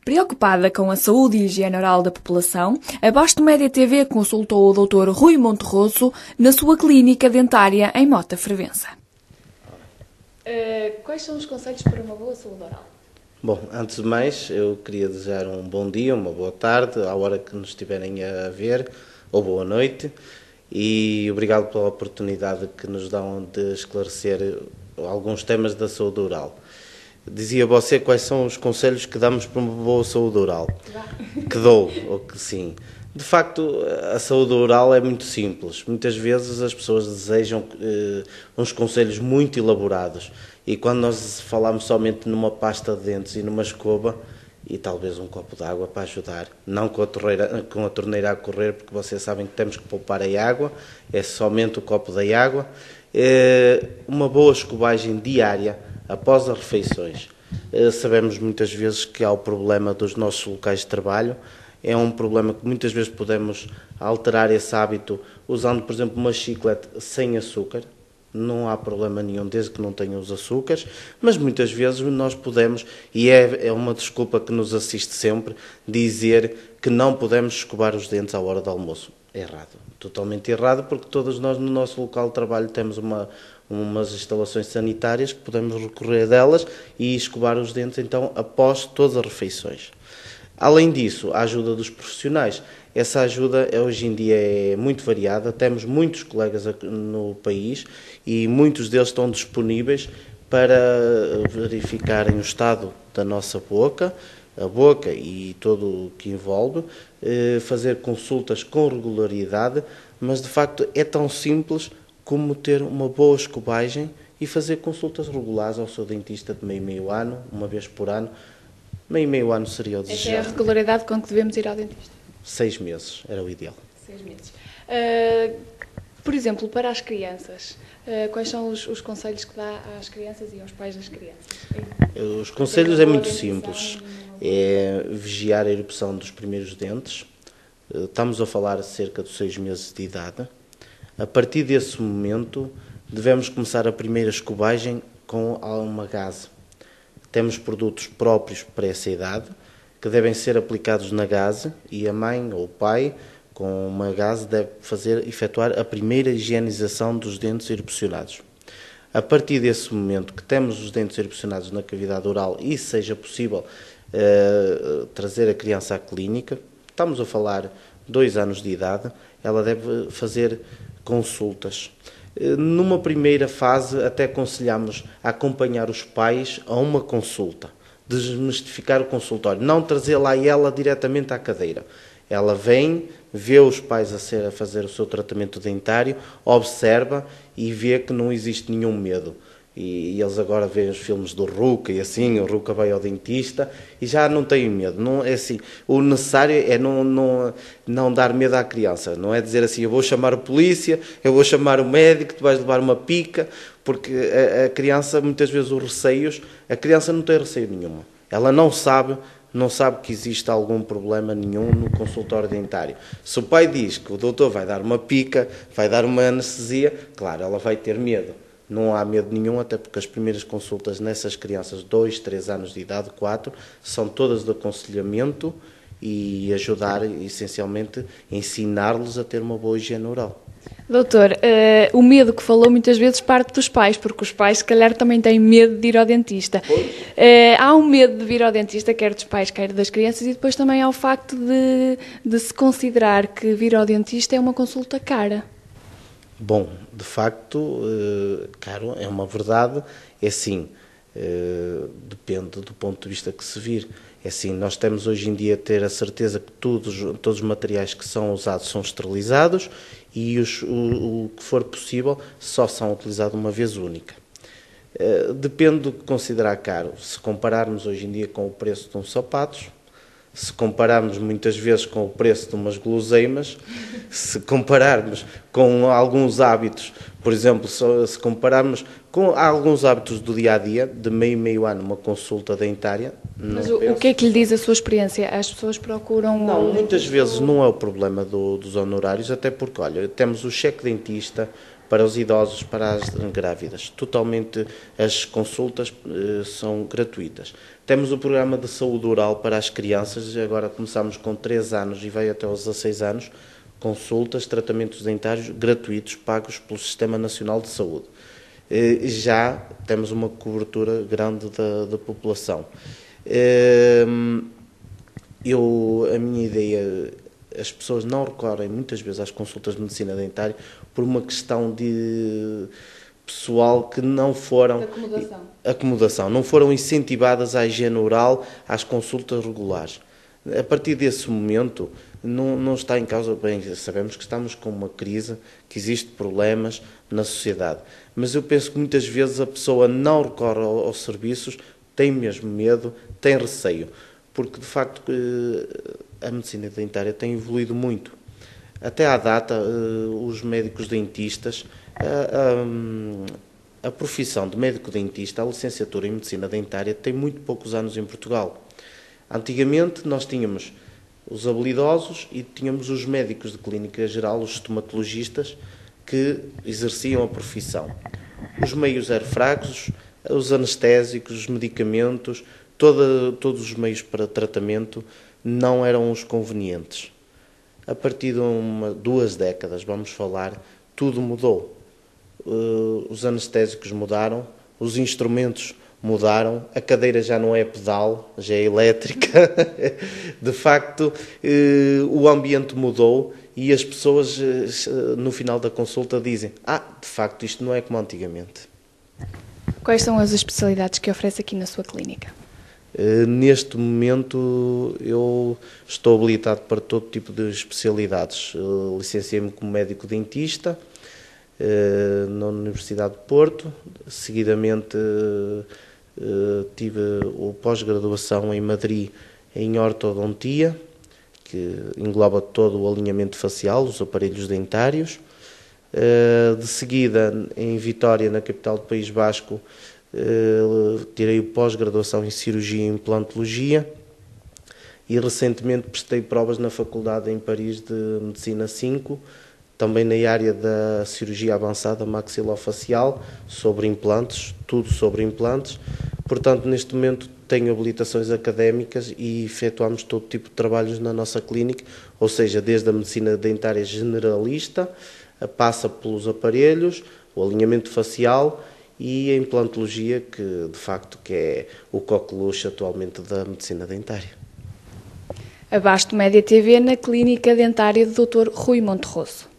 Preocupada com a saúde e higiene oral da população, a Basto Média TV consultou o Dr. Rui Monterroso na sua clínica dentária em Mota Fervença. Quais são os conselhos para uma boa saúde oral? Bom, antes de mais, eu queria desejar um bom dia, uma boa tarde, à hora que nos estiverem a ver, ou boa noite, e obrigado pela oportunidade que nos dão de esclarecer alguns temas da saúde oral. Dizia você quais são os conselhos que damos para uma boa saúde oral. Que dou, ou que sim. De facto, a saúde oral é muito simples. Muitas vezes as pessoas desejam uns conselhos muito elaborados. E quando nós falamos somente numa pasta de dentes e numa escova, e talvez um copo de água para ajudar, não com a torneira a correr, porque vocês sabem que temos que poupar a água, é somente o copo da água. Uma boa escovagem diária após as refeições. Sabemos muitas vezes que há o problema dos nossos locais de trabalho. É um problema que muitas vezes podemos alterar esse hábito usando, por exemplo, uma chiclete sem açúcar. Não há problema nenhum desde que não tenha os açúcares, mas muitas vezes nós podemos, e é uma desculpa que nos assiste sempre, dizer que não podemos escovar os dentes à hora do almoço. Errado, totalmente errado, porque todos nós no nosso local de trabalho temos umas instalações sanitárias que podemos recorrer delas e escovar os dentes então após todas as refeições. Além disso, a ajuda dos profissionais. Essa ajuda hoje em dia é muito variada, temos muitos colegas no país e muitos deles estão disponíveis para verificarem o estado da nossa boca, a boca e tudo o que envolve, fazer consultas com regularidade, mas de facto é tão simples como ter uma boa escovagem e fazer consultas regulares ao seu dentista de meio ano, uma vez por ano. Meio ano seria o desejado. Essa é a regularidade com que devemos ir ao dentista? 6 meses era o ideal. 6 meses. Por exemplo, para as crianças, quais são os conselhos que dá às crianças e aos pais das crianças? Os conselhos é muito simples. É vigiar a erupção dos primeiros dentes. Estamos a falar de cerca de 6 meses de idade. A partir desse momento, devemos começar a primeira escovagem com uma gaze. Temos produtos próprios para essa idade, que devem ser aplicados na gaze, e a mãe ou o pai, com uma gaze, deve efetuar a primeira higienização dos dentes erupcionados. A partir desse momento que temos os dentes erupcionados na cavidade oral e seja possível trazer a criança à clínica, estamos a falar 2 anos de idade, ela deve fazer consultas. Numa primeira fase, até aconselhamos a acompanhar os pais a uma consulta, desmistificar o consultório, não trazer lá ela diretamente à cadeira. Ela vem, vê os pais a fazer o seu tratamento dentário, observa e vê que não existe nenhum medo. E eles agora veem os filmes do Ruca e assim, o Ruca vai ao dentista e já não têm medo. Não, é assim, o necessário é não dar medo à criança. Não é dizer assim, eu vou chamar a polícia, eu vou chamar o médico, tu vais levar uma pica, porque a criança, muitas vezes os receios, a criança não tem receio nenhuma. Ela não sabe que existe algum problema nenhum no consultório dentário. Se o pai diz que o doutor vai dar uma pica, vai dar uma anestesia, claro, ela vai ter medo. Não há medo nenhum, até porque as primeiras consultas nessas crianças, 2, 3 anos de idade, 4, são todas de aconselhamento e ajudar, essencialmente, ensinar-los a ter uma boa higiene oral. Doutor, o medo que falou muitas vezes parte dos pais, porque os pais, se calhar, também têm medo de ir ao dentista. Há um medo de vir ao dentista, quer dos pais, quer das crianças, e depois também há o facto de se considerar que vir ao dentista é uma consulta cara. Bom, de facto, caro, é uma verdade, é sim, depende do ponto de vista que se vir. É assim, nós temos hoje em dia a ter a certeza que todos os materiais que são usados são esterilizados e o que for possível só são utilizados uma vez única. Depende do que considerar caro. Se compararmos hoje em dia com o preço de uns sapatos, se compararmos muitas vezes com o preço de umas guloseimas, se compararmos com alguns hábitos, por exemplo, se compararmos com alguns hábitos do dia-a-dia, de meio ano, uma consulta dentária... Mas o que é que lhe diz a sua experiência? As pessoas procuram... Não, muitas vezes não é o problema dos honorários, até porque, olha, temos o cheque dentista para os idosos, para as grávidas. Totalmente as consultas são gratuitas. Temos o programa de saúde oral para as crianças, agora começamos com 3 anos e vai até aos 16 anos, consultas, tratamentos dentários gratuitos, pagos pelo Sistema Nacional de Saúde. Já temos uma cobertura grande da população. A minha ideia, as pessoas não recorrem muitas vezes às consultas de medicina dentária por uma questão de pessoal que não foram acomodação, não foram incentivadas à higiene oral, às consultas regulares. A partir desse momento não está em causa, bem, sabemos que estamos com uma crise, que existem problemas na sociedade, mas eu penso que muitas vezes a pessoa não recorre aos serviços, tem mesmo medo, tem receio, porque de facto a medicina dentária tem evoluído muito. Até à data, os médicos dentistas, a profissão de médico-dentista, a licenciatura em medicina dentária, tem muito poucos anos em Portugal. Antigamente nós tínhamos os habilidosos e tínhamos os médicos de clínica geral, os estomatologistas, que exerciam a profissão. Os meios eram fracos, os anestésicos, os medicamentos, todos os meios para tratamento não eram os convenientes. A partir de 2 décadas, vamos falar, tudo mudou. Os anestésicos mudaram, os instrumentos mudaram, a cadeira já não é pedal, já é elétrica. De facto, o ambiente mudou e as pessoas, no final da consulta, dizem: de facto, isto não é como antigamente. Quais são as especialidades que oferece aqui na sua clínica? Neste momento eu estou habilitado para todo tipo de especialidades. Licenciei-me como médico dentista na Universidade de Porto. Seguidamente tive o pós-graduação em Madrid em ortodontia, que engloba todo o alinhamento facial, os aparelhos dentários. De seguida, em Vitória, na capital do País Basco, tirei o pós-graduação em cirurgia e implantologia e recentemente prestei provas na Faculdade em Paris de Medicina 5, também na área da cirurgia avançada maxilofacial, sobre implantes, tudo sobre implantes. Portanto, neste momento tenho habilitações académicas e efetuamos todo tipo de trabalhos na nossa clínica, ou seja, desde a medicina dentária generalista, passa pelos aparelhos, o alinhamento facial e a implantologia, que de facto que é o coqueluche atualmente da medicina dentária. A Basto Média TV na Clínica Dentária do Dr. Rui Monterroso.